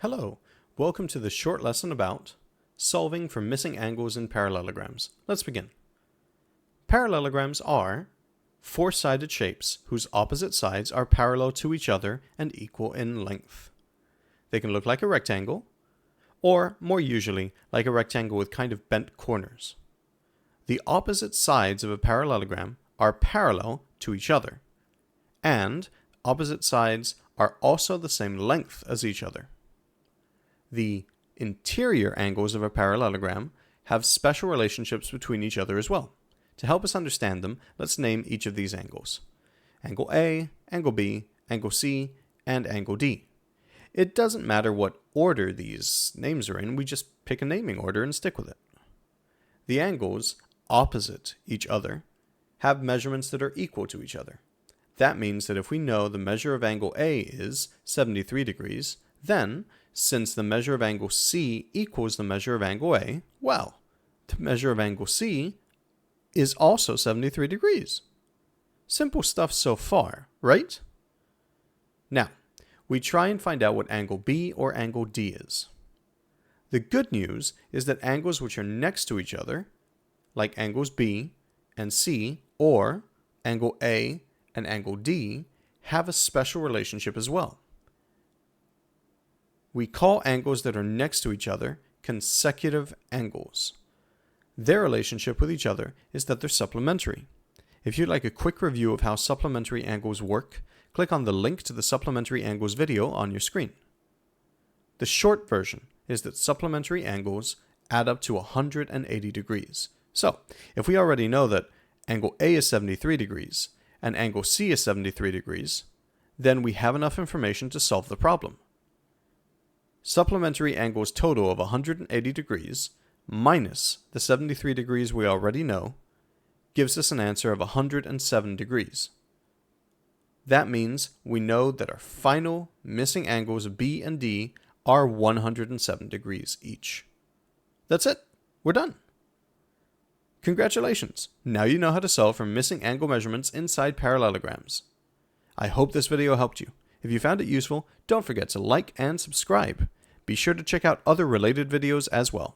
Hello, welcome to this short lesson about solving for missing angles in parallelograms. Let's begin. Parallelograms are four-sided shapes whose opposite sides are parallel to each other and equal in length. They can look like a rectangle, or more usually like a rectangle with kind of bent corners. The opposite sides of a parallelogram are parallel to each other, and opposite sides are also the same length as each other. The interior angles of a parallelogram have special relationships between each other as well. To help us understand them, let's name each of these angles. Angle A, angle B, angle C, and angle D. It doesn't matter what order these names are in, we just pick a naming order and stick with it. The angles opposite each other have measurements that are equal to each other. That means that if we know the measure of angle A is 73 degrees, then, since the measure of angle C equals the measure of angle A, well, the measure of angle C is also 73 degrees. Simple stuff so far, right? Now, we try and find out what angle B or angle D is. The good news is that angles which are next to each other, like angles B and C, or angle A and angle D, have a special relationship as well. We call angles that are next to each other consecutive angles. Their relationship with each other is that they're supplementary. If you'd like a quick review of how supplementary angles work, click on the link to the supplementary angles video on your screen. The short version is that supplementary angles add up to 180 degrees. So, if we already know that angle A is 73 degrees and angle C is 73 degrees, then we have enough information to solve the problem. Supplementary angles total of 180 degrees minus the 73 degrees we already know gives us an answer of 107 degrees. That means we know that our final missing angles B and D are 107 degrees each. That's it. We're done. Congratulations! Now you know how to solve for missing angle measurements inside parallelograms. I hope this video helped you. If you found it useful, don't forget to like and subscribe. Be sure to check out other related videos as well.